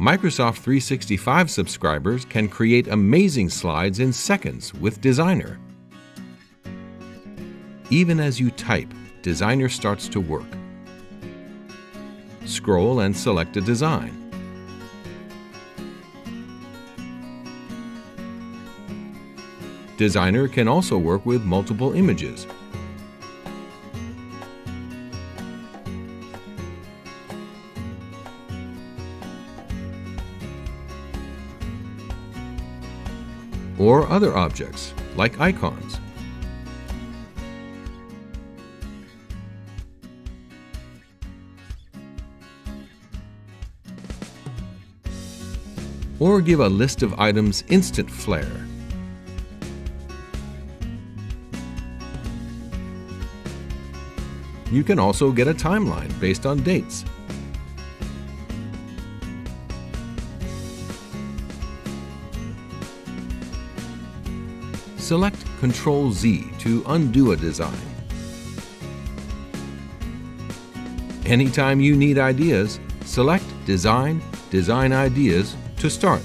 Microsoft 365 subscribers can create amazing slides in seconds with Designer. Even as you type, Designer starts to work. Scroll and select a design. Designer can also work with multiple images. Or other objects, like icons. Or give a list of items instant flair. You can also get a timeline based on dates. Select Ctrl-Z to undo a design. Anytime you need ideas, select Design, Design Ideas to start.